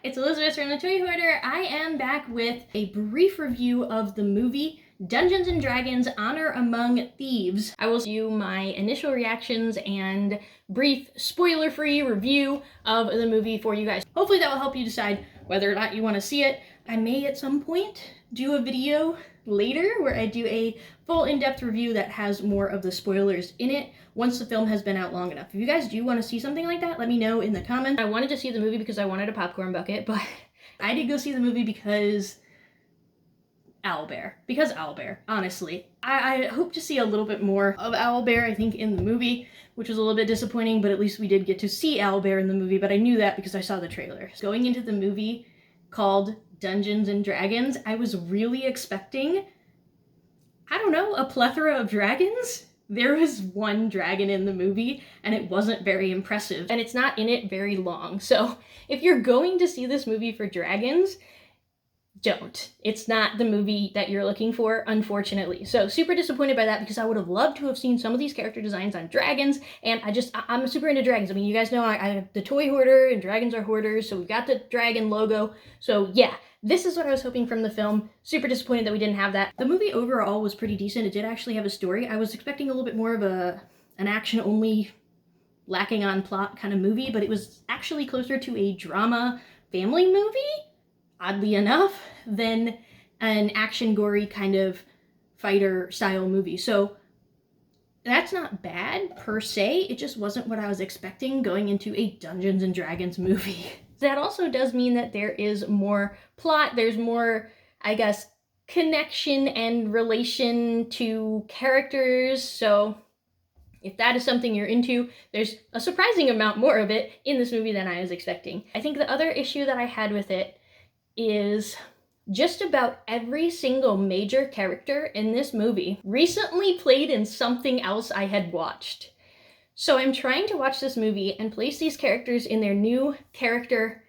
it's Elizabeth from the Toy Hoarder. I am back with a brief review of the movie Dungeons & Dragons Honor Among Thieves. I will do my initial reactions and brief spoiler-free review of the movie for you guys. Hopefully that will help you decide whether or not you want to see it. I may at some point do a video later where I do a full in-depth review that has more of the spoilers in it once the film has been out long enough. If you guys do want to see something like that, let me know in the comments. I wanted to see the movie because I wanted a popcorn bucket, but I did go see the movie because Owlbear, honestly. I hope to see a little bit more of Owlbear, I think, in the movie, which was a little bit disappointing, but at least we did get to see Owlbear in the movie, but I knew that because I saw the trailer. Going into the movie called Dungeons & Dragons, I was really expecting, I don't know, a plethora of dragons? There was one dragon in the movie, and it wasn't very impressive, and it's not in it very long. So if you're going to see this movie for dragons, don't. It's not the movie that you're looking for, unfortunately. So super disappointed by that because I would have loved to have seen some of these character designs on dragons, and I'm super into dragons. I mean, you guys know I have the Toy Hoarder, and dragons are hoarders, so we've got the dragon logo. So yeah, this is what I was hoping from the film. Super disappointed that we didn't have that. The movie overall was pretty decent. It did actually have a story. I was expecting a little bit more of an action-only, lacking on plot kind of movie, but it was actually closer to a drama family movie, oddly enough, than an action gory kind of fighter style movie. So that's not bad per se, it just wasn't what I was expecting going into a Dungeons & Dragons movie. That also does mean that there is more plot, there's more, I guess, connection and relation to characters, so if that is something you're into, there's a surprising amount more of it in this movie than I was expecting. I think the other issue that I had with it is just about every single major character in this movie recently played in something else I had watched. So I'm trying to watch this movie and place these characters in their new character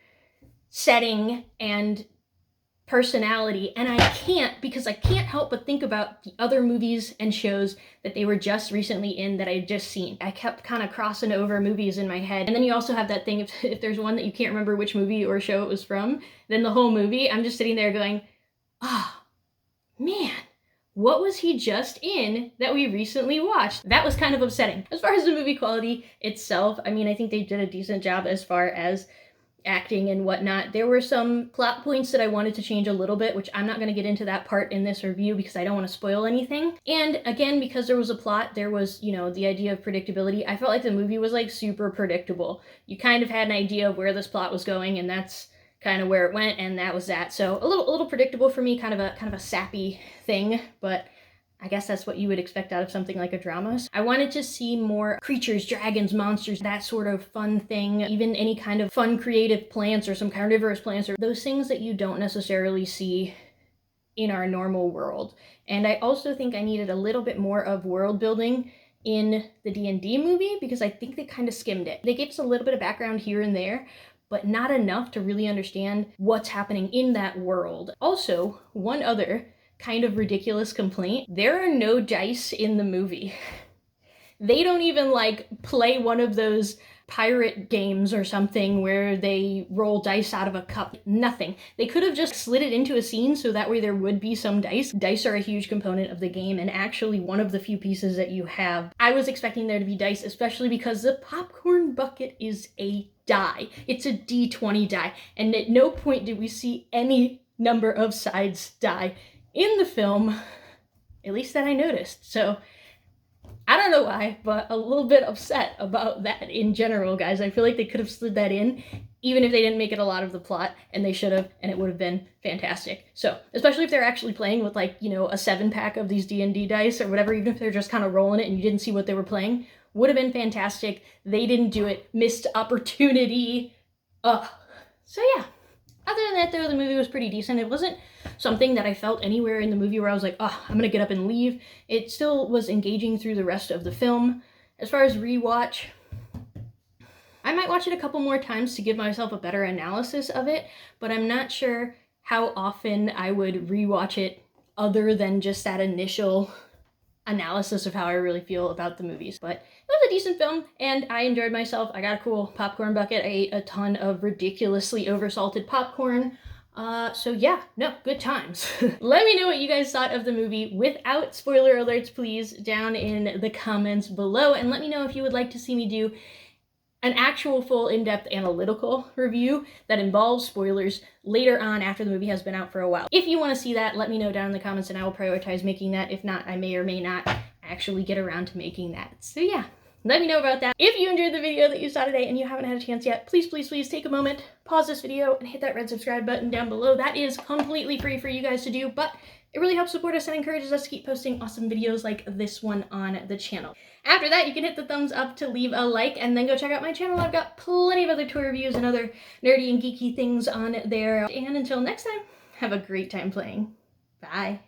setting and personality, and I can't because I can't help but think about the other movies and shows that they were just recently in that I had just seen. I kept kind of crossing over movies in my head, and then you also have that thing if there's one that you can't remember which movie or show it was from, then the whole movie, I'm just sitting there going, ah, man, what was he just in that we recently watched? That was kind of upsetting. As far as the movie quality itself, I mean, I think they did a decent job as far as acting and whatnot. There were some plot points that I wanted to change a little bit, which I'm not going to get into that part in this review because I don't want to spoil anything. And again, because there was a plot, there was, you know, the idea of predictability. I felt like the movie was like super predictable. You kind of had an idea of where this plot was going, and that's kind of where it went, and that was that. So a little predictable for me, kind of a sappy thing, but I guess that's what you would expect out of something like a drama. I wanted to see more creatures, dragons, monsters, that sort of fun thing, even any kind of fun creative plants or some carnivorous plants or those things that you don't necessarily see in our normal world. And I also think I needed a little bit more of world building in the D&D movie because I think they kind of skimmed it. They gave us a little bit of background here and there, but not enough to really understand what's happening in that world. Also, one other kind of ridiculous complaint, there are no dice in the movie. They don't even like play one of those pirate games or something where they roll dice out of a cup. Nothing. They could have just slid it into a scene so that way there would be some dice. Dice are a huge component of the game and actually one of the few pieces that you have. I was expecting there to be dice, especially because the popcorn bucket is a die. It's a D20 die, and at no point did we see any number of sides die in the film, at least that I noticed. So I don't know why, but a little bit upset about that in general, guys. I feel like they could have slid that in, even if they didn't make it a lot of the plot, and they should have, and it would have been fantastic. So, especially if they're actually playing with, like, you know, a 7-pack of these D&D dice or whatever, even if they're just kind of rolling it and you didn't see what they were playing, would have been fantastic. They didn't do it. Missed opportunity. So yeah. Other than that, though, the movie was pretty decent. It wasn't something that I felt anywhere in the movie where I was like, oh, I'm gonna get up and leave. It still was engaging through the rest of the film. As far as rewatch, I might watch it a couple more times to give myself a better analysis of it, but I'm not sure how often I would rewatch it other than just that initial analysis of how I really feel about the movies. But it was a decent film, and I enjoyed myself. I got a cool popcorn bucket. I ate a ton of ridiculously oversalted popcorn. So yeah, no, good times. Let me know what you guys thought of the movie without spoiler alerts, please, down in the comments below, and let me know if you would like to see me do an actual full in-depth analytical review that involves spoilers later on after the movie has been out for a while. If you want to see that, let me know down in the comments and I will prioritize making that. If not, I may or may not actually get around to making that. So yeah, let me know about that. If you enjoyed the video that you saw today and you haven't had a chance yet, please, please, please take a moment, pause this video, and hit that red subscribe button down below. That is completely free for you guys to do, but it really helps support us and encourages us to keep posting awesome videos like this one on the channel. After that, you can hit the thumbs up to leave a like, and then go check out my channel. I've got plenty of other toy reviews and other nerdy and geeky things on there. And until next time, have a great time playing. Bye.